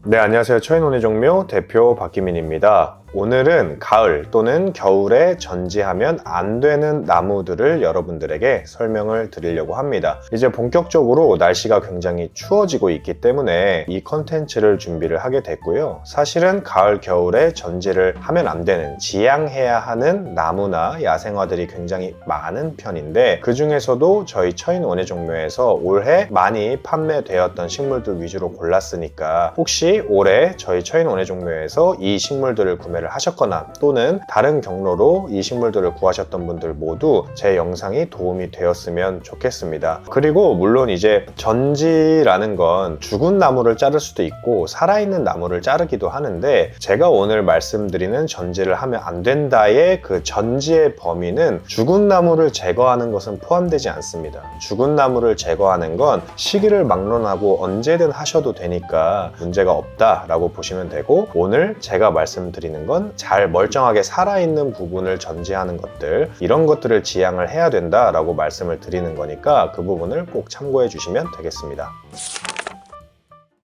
네, 안녕하세요. 처인온의종묘 대표 박기민입니다. 오늘은 가을 또는 겨울에 전지하면 안 되는 나무들을 여러분들에게 설명을 드리려고 합니다. 이제 본격적으로 날씨가 굉장히 추워지고 있기 때문에 이 컨텐츠를 준비를 하게 됐고요. 사실은 가을, 겨울에 전지를 하면 안 되는, 지양해야 하는 나무나 야생화들이 굉장히 많은 편인데 그 중에서도 저희 처인온의종묘에서 올해 많이 판매되었던 식물들 위주로 골랐으니까 혹시 올해 저희 처인온의종묘에서 이 식물들을 구매를 하셨거나 또는 다른 경로로 이 식물들을 구하셨던 분들 모두 제 영상이 도움이 되었으면 좋겠습니다. 그리고 물론 이제 전지라는 건 죽은 나무를 자를 수도 있고 살아있는 나무를 자르기도 하는데 제가 오늘 말씀드리는 전지를 하면 안 된다의 그 전지의 범위는 죽은 나무를 제거하는 것은 포함되지 않습니다. 죽은 나무를 제거하는 건 시기를 막론하고 언제든 하셔도 되니까 문제가 없다라고 보시면 되고, 오늘 제가 말씀드리는 건 잘 멀쩡하게 살아있는 부분을 전지하는 것들, 이런 것들을 지양을 해야 된다라고 말씀을 드리는 거니까 그 부분을 꼭 참고해 주시면 되겠습니다.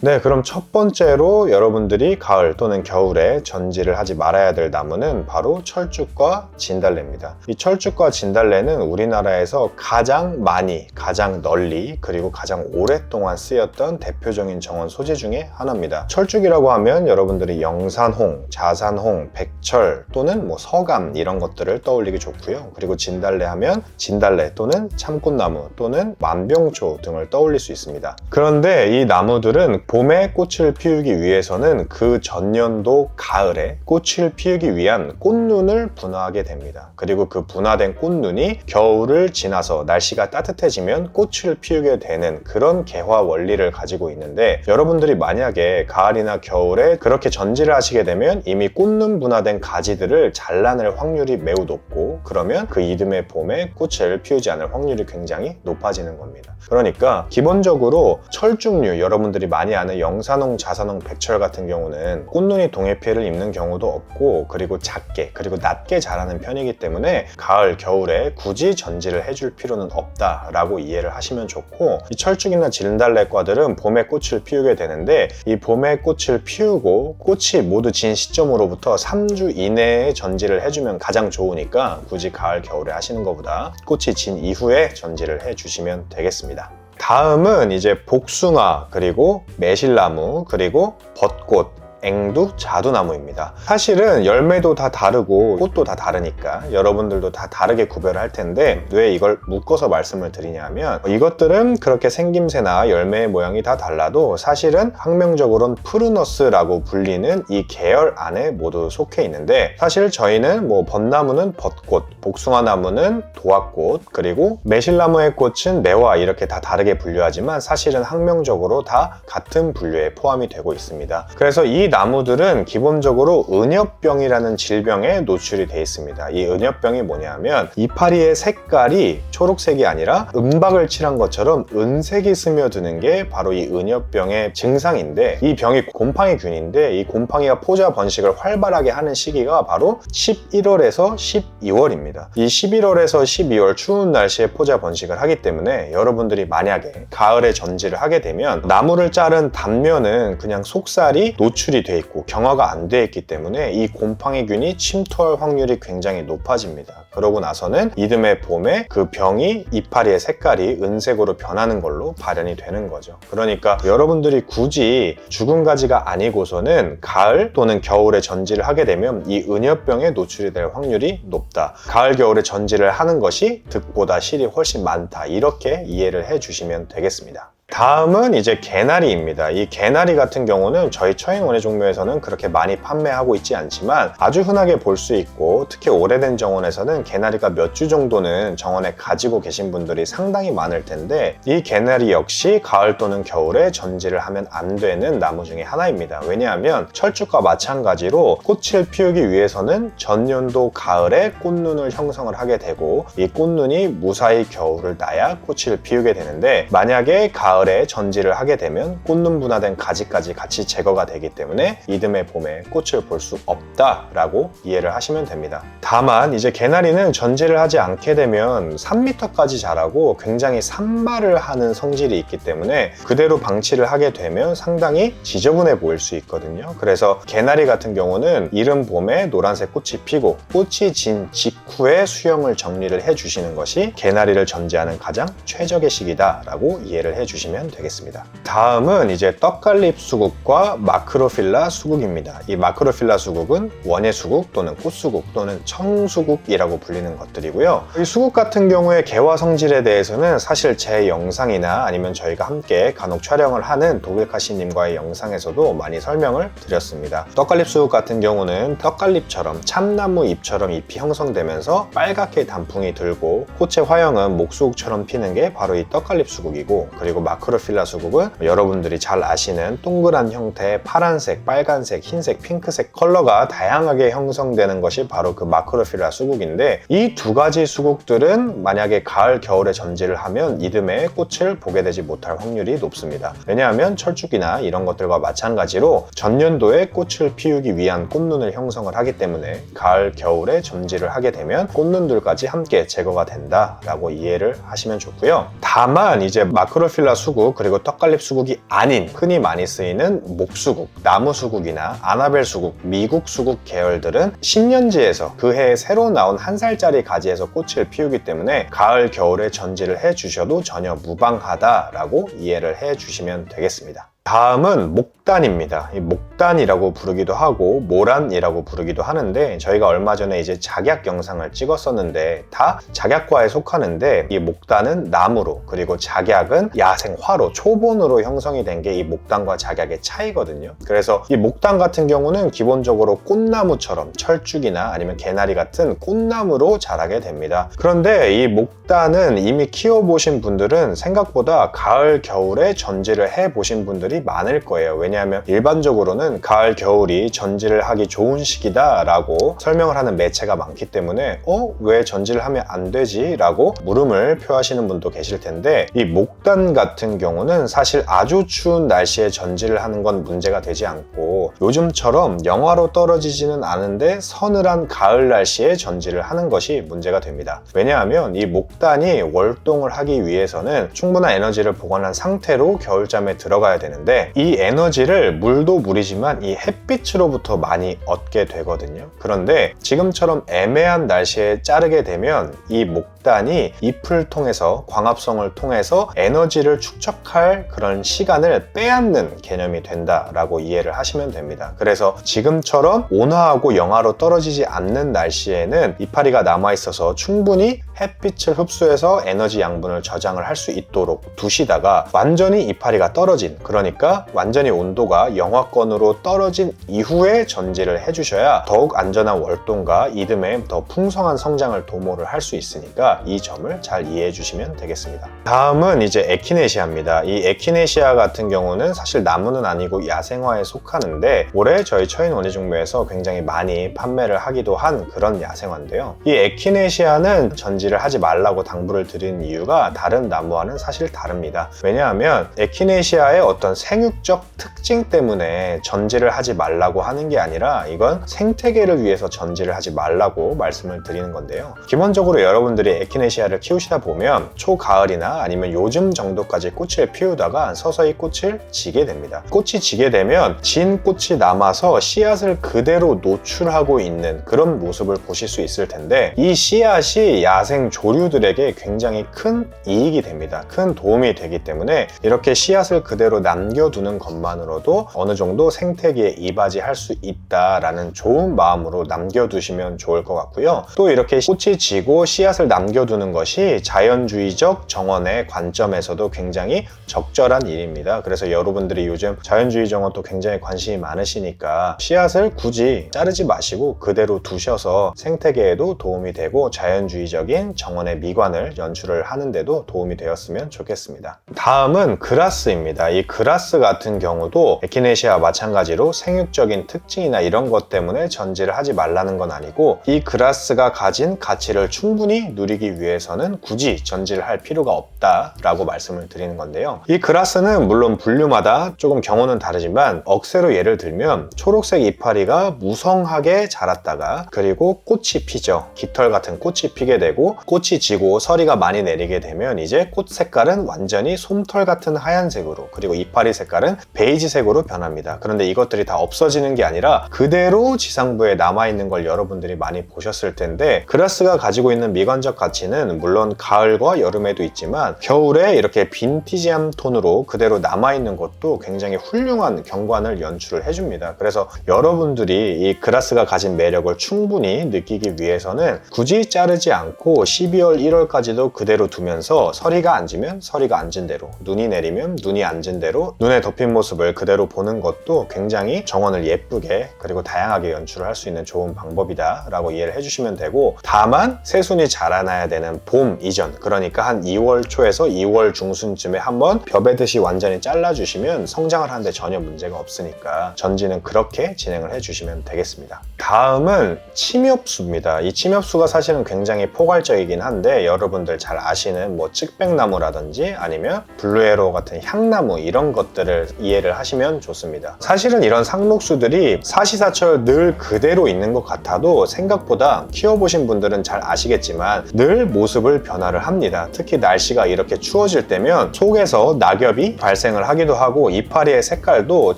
네, 그럼 첫 번째로 여러분들이 가을 또는 겨울에 전지를 하지 말아야 될 나무는 바로 철쭉과 진달래입니다. 이 철쭉과 진달래는 우리나라에서 가장 많이, 가장 널리, 그리고 가장 오랫동안 쓰였던 대표적인 정원 소재 중에 하나입니다. 철쭉이라고 하면 여러분들이 영산홍, 자산홍, 백철 또는 서감 이런 것들을 떠올리기 좋고요. 그리고 진달래 하면 진달래 또는 참꽃나무 또는 만병초 등을 떠올릴 수 있습니다. 그런데 이 나무들은 봄에 꽃을 피우기 위해서는 그 전년도 가을에 꽃을 피우기 위한 꽃눈을 분화하게 됩니다. 그리고 그 분화된 꽃눈이 겨울을 지나서 날씨가 따뜻해지면 꽃을 피우게 되는 그런 개화 원리를 가지고 있는데, 여러분들이 만약에 가을이나 겨울에 그렇게 전지를 하시게 되면 이미 꽃눈 분화된 가지들을 잘라낼 확률이 매우 높고, 그러면 그 이듬해 봄에 꽃을 피우지 않을 확률이 굉장히 높아지는 겁니다. 그러니까 기본적으로 철쭉류, 여러분들이 많이 아는 영산홍, 자산홍, 백철 같은 경우는 꽃눈이 동해 피해를 입는 경우도 없고, 그리고 작게 그리고 낮게 자라는 편이기 때문에 가을, 겨울에 굳이 전지를 해줄 필요는 없다라고 이해를 하시면 좋고, 이 철쭉이나 진달래과들은 봄에 꽃을 피우게 되는데 이 봄에 꽃을 피우고 꽃이 모두 진 시점으로부터 3주 이내에 전지를 해주면 가장 좋으니까 굳이 가을, 겨울에 하시는 것보다 꽃이 진 이후에 전지를 해주시면 되겠습니다. 다음은 이제 복숭아, 그리고 매실나무, 그리고 벚꽃, 앵두, 자두나무입니다. 사실은 열매도 다 다르고 꽃도 다 다르니까 여러분들도 다 다르게 구별을 할 텐데 왜 이걸 묶어서 말씀을 드리냐면, 이것들은 그렇게 생김새나 열매의 모양이 다 달라도 사실은 학명적으로는 푸르너스라고 불리는 이 계열 안에 모두 속해 있는데, 사실 저희는 벚나무는 벚꽃, 복숭아나무는 도화꽃, 그리고 매실나무의 꽃은 매화, 이렇게 다 다르게 분류하지만 사실은 학명적으로 다 같은 분류에 포함이 되고 있습니다. 그래서 이 나무들은 기본적으로 은엽병이라는 질병에 노출이 되어 있습니다. 이 은엽병이 뭐냐면 이파리의 색깔이 초록색이 아니라 은박을 칠한 것처럼 은색이 스며드는 게 바로 이 은엽병의 증상인데, 이 병이 곰팡이균인데 이 곰팡이가 포자 번식을 활발하게 하는 시기가 바로 11월에서 12월입니다. 이 11월에서 12월 추운 날씨에 포자 번식을 하기 때문에 여러분들이 만약에 가을에 전지를 하게 되면 나무를 자른 단면은 그냥 속살이 노출이 돼 있고 경화가 안 돼 있기 때문에 이 곰팡이균이 침투할 확률이 굉장히 높아집니다. 그러고 나서는 이듬해 봄에 그 병이 이파리의 색깔이 은색으로 변하는 걸로 발현이 되는 거죠. 그러니까 여러분들이 굳이 죽은 가지가 아니고서는 가을 또는 겨울에 전지를 하게 되면 이 은엽병에 노출이 될 확률이 높다. 가을, 겨울에 전지를 하는 것이 득보다 실이 훨씬 많다. 이렇게 이해를 해주시면 되겠습니다. 다음은 이제 개나리입니다. 이 개나리 같은 경우는 저희 처인온의종묘에서는 그렇게 많이 판매하고 있지 않지만 아주 흔하게 볼 수 있고, 특히 오래된 정원에서는 개나리가 몇 주 정도는 정원에 가지고 계신 분들이 상당히 많을 텐데, 이 개나리 역시 가을 또는 겨울에 전지를 하면 안 되는 나무 중에 하나입니다. 왜냐하면 철쭉과 마찬가지로 꽃을 피우기 위해서는 전년도 가을에 꽃눈을 형성을 하게 되고, 이 꽃눈이 무사히 겨울을 나야 꽃을 피우게 되는데, 만약에 가을 가을에 전지를 하게 되면 꽃눈 분화된 가지까지 같이 제거가 되기 때문에 이듬해 봄에 꽃을 볼 수 없다라고 이해를 하시면 됩니다. 다만 이제 개나리는 전지를 하지 않게 되면 3m까지 자라고 굉장히 산말을 하는 성질이 있기 때문에 그대로 방치를 하게 되면 상당히 지저분해 보일 수 있거든요. 그래서 개나리 같은 경우는 이른 봄에 노란색 꽃이 피고 꽃이 진 직후에 수영을 정리를 해주시는 것이 개나리를 전지하는 가장 최적의 시기다라고 이해를 해주시면 되겠습니다. 다음은 이제 떡갈립 수국과 마크로필라 수국입니다. 이 마크로필라 수국은 원예 수국 또는 꽃수국 또는 청수국이라고 불리는 것들이고요. 이 수국 같은 경우에 개화 성질에 대해서는 사실 제 영상이나 아니면 저희가 함께 간혹 촬영을 하는 독일카시님과의 영상에서도 많이 설명을 드렸습니다. 떡갈립 수국 같은 경우는 떡갈립처럼 참나무 잎처럼 잎이 형성되면서 빨갛게 단풍이 들고 꽃의 화형은 목수국처럼 피는 게 바로 이 떡갈립 수국이고, 그리고 마크로필라 수국은 여러분들이 잘 아시는 동그란 형태의 파란색, 빨간색, 흰색, 핑크색 컬러가 다양하게 형성되는 것이 바로 그 마크로필라 수국인데, 이 두 가지 수국들은 만약에 가을, 겨울에 전지를 하면 이듬해 꽃을 보게 되지 못할 확률이 높습니다. 왜냐하면 철쭉이나 이런 것들과 마찬가지로 전년도에 꽃을 피우기 위한 꽃눈을 형성을 하기 때문에 가을, 겨울에 전지를 하게 되면 꽃눈들까지 함께 제거가 된다라고 이해를 하시면 좋고요. 다만 이제 마크로필라 수국 그리고 떡갈립 수국이 아닌 흔히 많이 쓰이는 목수국, 나무수국이나 아나벨 수국, 미국 수국 계열들은 신년지에서 그 해에 새로 나온 한 살짜리 가지에서 꽃을 피우기 때문에 가을, 겨울에 전지를 해주셔도 전혀 무방하다라고 이해를 해주시면 되겠습니다. 다음은 목단입니다. 이 목단이라고 부르기도 하고 모란이라고 부르기도 하는데, 저희가 얼마 전에 이제 작약 영상을 찍었었는데 다 작약과에 속하는데, 이 목단은 나무로, 그리고 작약은 야생화로, 초본으로 형성이 된 게 이 목단과 작약의 차이거든요. 그래서 이 목단 같은 경우는 기본적으로 꽃나무처럼 철쭉이나 아니면 개나리 같은 꽃나무로 자라게 됩니다. 그런데 이 목단은 이미 키워보신 분들은 생각보다 가을, 겨울에 전지를 해보신 분들이 많을 거예요. 왜냐하면 일반적으로는 가을, 겨울이 전지를 하기 좋은 시기다라고 설명을 하는 매체가 많기 때문에 왜 전지를 하면 안 되지? 라고 물음을 표하시는 분도 계실 텐데, 이 목단 같은 경우는 사실 아주 추운 날씨에 전지를 하는 건 문제가 되지 않고, 요즘처럼 영하로 떨어지지는 않은데 서늘한 가을 날씨에 전지를 하는 것이 문제가 됩니다. 왜냐하면 이 목단이 월동을 하기 위해서는 충분한 에너지를 보관한 상태로 겨울잠에 들어가야 되는데, 이 에너지를 물도 물이지만 이 햇빛으로부터 많이 얻게 되거든요. 그런데 지금처럼 애매한 날씨에 자르게 되면 이 목단이 잎을 통해서, 광합성을 통해서 에너지를 축적할 그런 시간을 빼앗는 개념이 된다라고 이해를 하시면 됩니다. 그래서 지금처럼 온화하고 영하로 떨어지지 않는 날씨에는 이파리가 남아있어서 충분히 햇빛을 흡수해서 에너지 양분을 저장을 할 수 있도록 두시다가 완전히 이파리가 떨어진, 그러니까 완전히 온도가 영하권으로 떨어진 이후에 전지를 해주셔야 더욱 안전한 월동과 이듬해 더 풍성한 성장을 도모를 할 수 있으니까 이 점을 잘 이해해 주시면 되겠습니다. 다음은 이제 에키네시아입니다. 이 에키네시아 같은 경우는 사실 나무는 아니고 야생화에 속하는데, 올해 저희 처인 원예종묘에서 굉장히 많이 판매를 하기도 한 그런 야생화인데요. 이 에키네시아는 전지를 하지 말라고 당부를 드리는 이유가 다른 나무와는 사실 다릅니다. 왜냐하면 에키네시아의 어떤 생육적 특징 때문에 전지를 하지 말라고 하는 게 아니라, 이건 생태계를 위해서 전지를 하지 말라고 말씀을 드리는 건데요. 기본적으로 여러분들이 에키네시아를 키우시다 보면 초가을이나 아니면 요즘 정도까지 꽃을 피우다가 서서히 꽃을 지게 됩니다. 꽃이 지게 되면 진 꽃이 남아서 씨앗을 그대로 노출하고 있는 그런 모습을 보실 수 있을 텐데, 이 씨앗이 야생 조류들에게 굉장히 큰 이익이 됩니다. 큰 도움이 되기 때문에 이렇게 씨앗을 그대로 남겨두는 것만으로도 어느 정도 생태계에 이바지할 수 있다라는 좋은 마음으로 남겨두시면 좋을 것 같고요. 또 이렇게 꽃이 지고 씨앗을 남겨두는 것이 자연주의적 정원의 관점에서도 굉장히 적절한 일입니다. 그래서 여러분들이 요즘 자연주의 정원도 굉장히 관심이 많으시니까 씨앗을 굳이 자르지 마시고 그대로 두셔서 생태계에도 도움이 되고 자연주의적인 정원의 미관을 연출을 하는데도 도움이 되었으면 좋겠습니다. 다음은 그라스입니다. 이 그라스 같은 경우도 에키네시아와 마찬가지로 생육적인 특징이나 이런 것 때문에 전지를 하지 말라는 건 아니고, 이 그라스가 가진 가치를 충분히 누리기 늘리기 위해서는 굳이 전지를 할 필요가 없다라고 말씀을 드리는 건데요. 이 그라스는 물론 분류마다 조금 경우는 다르지만 억새로 예를 들면 초록색 이파리가 무성하게 자랐다가 그리고 꽃이 피죠. 깃털 같은 꽃이 피게 되고 꽃이 지고 서리가 많이 내리게 되면 이제 꽃 색깔은 완전히 솜털 같은 하얀색으로 그리고 이파리 색깔은 베이지색으로 변합니다. 그런데 이것들이 다 없어지는 게 아니라 그대로 지상부에 남아있는 걸 여러분들이 많이 보셨을 텐데 그라스가 가지고 있는 미관적 가치는 물론 가을과 여름에도 있지만 겨울에 이렇게 빈티지한 톤으로 그대로 남아있는 것도 굉장히 훌륭한 경관을 연출을 해줍니다. 그래서 여러분들이 이 그라스가 가진 매력을 충분히 느끼기 위해서는 굳이 자르지 않고 12월, 1월까지도 그대로 두면서 서리가 앉으면 서리가 앉은 대로, 눈이 내리면 눈이 앉은 대로 눈에 덮인 모습을 그대로 보는 것도 굉장히 정원을 예쁘게 그리고 다양하게 연출을 할 수 있는 좋은 방법이다 라고 이해를 해주시면 되고, 다만 새순이 자라나야 되는 봄 이전, 그러니까 한 2월 초에서 2월 중순쯤에 한번 벼베듯이 완전히 잘라주시면 성장을 하는데 전혀 문제가 없으니까 전지는 그렇게 진행을 해주시면 되겠습니다. 다음은 침엽수입니다. 이 침엽수가 사실은 굉장히 포괄적이긴 한데 여러분들 잘 아시는 뭐 측백나무라든지 아니면 블루에로 같은 향나무 이런 것들을 이해를 하시면 좋습니다. 사실은 이런 상록수들이 사시사철 늘 그대로 있는 것 같아도 생각보다 키워보신 분들은 잘 아시겠지만 늘 모습을 변화를 합니다. 특히 날씨가 이렇게 추워질 때면 속에서 낙엽이 발생을 하기도 하고 이파리의 색깔도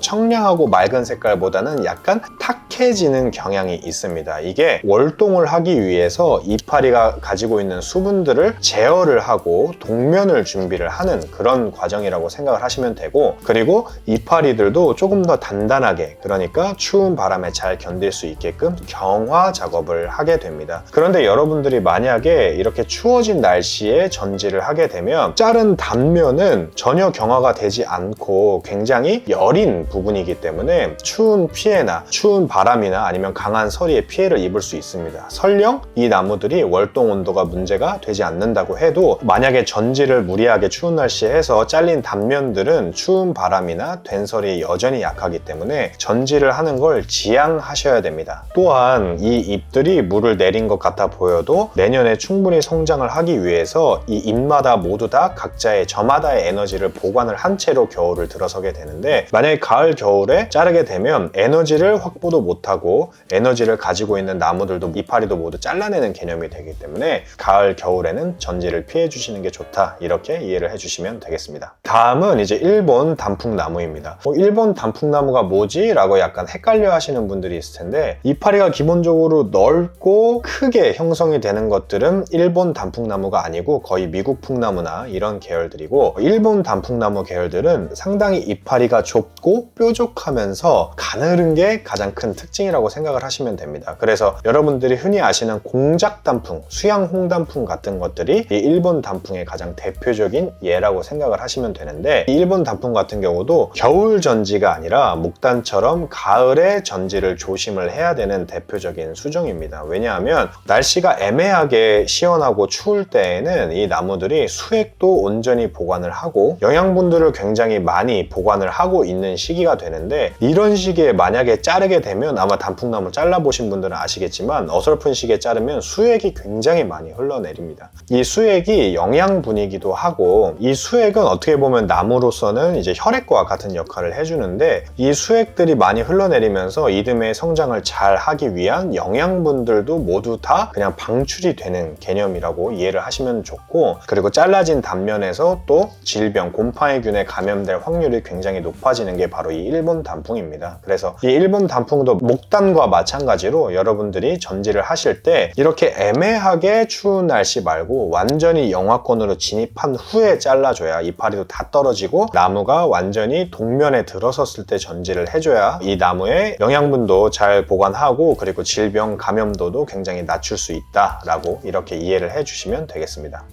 청량하고 맑은 색깔보다는 약간 탁해지는 경향이 있습니다. 이게 월동을 하기 위해서 이파리가 가지고 있는 수분들을 제어를 하고 동면을 준비를 하는 그런 과정이라고 생각을 하시면 되고, 그리고 이파리들도 조금 더 단단하게, 그러니까 추운 바람에 잘 견딜 수 있게끔 경화 작업을 하게 됩니다. 그런데 여러분들이 만약에 이렇게 추워진 날씨에 전지를 하게 되면 자른 단면은 전혀 경화가 되지 않고 굉장히 여린 부분이기 때문에 추운 피해나 추운 바람이나 아니면 강한 서리에 피해를 입을 수 있습니다. 설령 이 나무들이 월동 온도가 문제가 되지 않는다고 해도 만약에 전지를 무리하게 추운 날씨에 해서 잘린 단면들은 추운 바람이나 된설이 여전히 약하기 때문에 전지를 하는 걸 지양하셔야 됩니다. 또한 이 잎들이 물을 내린 것 같아 보여도 내년에 충분히 성장을 하기 위해서 이 잎마다 모두 다 각자의 저마다의 에너지를 보관을 한 채로 겨울을 들어서게 되는데, 만약에 가을 겨울에 자르게 되면 에너지를 확보도 못하고 에너지를 가지고 있는 나무들도 이파리도 모두 잘라내는 개념이 되기 때문에 가을 겨울에는 전지를 피해 주시는 게 좋다, 이렇게 이해를 해주시면 되겠습니다. 다음은 이제 일본 단풍나무입니다. 일본 단풍나무가 뭐지? 라고 약간 헷갈려 하시는 분들이 있을 텐데, 이파리가 기본적으로 넓고 크게 형성이 되는 것들은 일본 단풍나무가 아니고 거의 미국 풍나무나 이런 계열들이고, 일본 단풍나무 계열들은 상당히 이파리가 좁고 뾰족하면서 가늘은 게 가장 큰 특징이라고 생각을 하시면 됩니다. 그래서 여러분들이 흔히 아시는 공작 단풍, 수양 홍단풍 같은 것들이 이 일본 단풍의 가장 대표적인 예라고 생각을 하시면 되는데, 이 일본 단풍 같은 경우도 겨울 전지가 아니라 목단처럼 가을에 전지를 조심을 해야 되는 대표적인 수종입니다. 왜냐하면 날씨가 애매하게 시원하고 추울 때에는 이 나무들이 수액도 온전히 보관을 하고 영양분들을 굉장히 많이 보관을 하고 있는 시기가 되는데, 이런 시기에 만약에 자르게 되면 아마 단풍나무 잘라보신 분들은 아시겠지만 어설픈 시기에 자르면 수액이 굉장히 많이 흘러내립니다. 이 수액이 영양분이기도 하고, 이 수액은 어떻게 보면 나무로서는 이제 혈액과 같은 역할을 해주는데, 이 수액들이 많이 흘러내리면서 이듬해 성장을 잘 하기 위한 영양분들도 모두 다 그냥 방출이 되는 개념이라고 이해를 하시면 좋고, 그리고 잘라진 단면에서 또 질병, 곰팡이균에 감염될 확률이 굉장히 높아지는 게 바로 이 일본 단풍입니다. 그래서 이 일본 단풍도 목단과 마찬가지로 여러분들이 전지를 하실 때 이렇게 애매하게 추운 날씨 말고 완전히 영하권으로 진입한 후에 잘라줘야 이파리도 다 떨어지고 나무가 완전히 동면에 들어섰을 때 전지를 해줘야 이 나무의 영양분도 잘 보관하고 그리고 질병 감염도도 굉장히 낮출 수 있다라고 이렇게 이해를 해주시면 되겠습니다.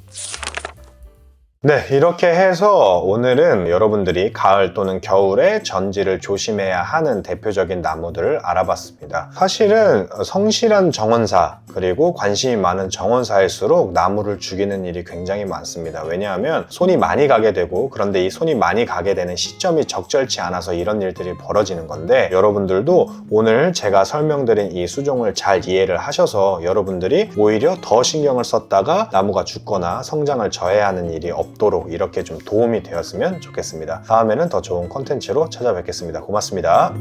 네, 이렇게 해서 오늘은 여러분들이 가을 또는 겨울에 전지를 조심해야 하는 대표적인 나무들을 알아봤습니다. 사실은 성실한 정원사 그리고 관심이 많은 정원사일수록 나무를 죽이는 일이 굉장히 많습니다. 왜냐하면 손이 많이 가게 되고, 그런데 이 손이 많이 가게 되는 시점이 적절치 않아서 이런 일들이 벌어지는 건데, 여러분들도 오늘 제가 설명드린 이 수종을 잘 이해를 하셔서 여러분들이 오히려 더 신경을 썼다가 나무가 죽거나 성장을 저해하는 일이 없도록 이렇게 좀 도움이 되었으면 좋겠습니다. 다음에는 더 좋은 콘텐츠로 찾아뵙겠습니다. 고맙습니다.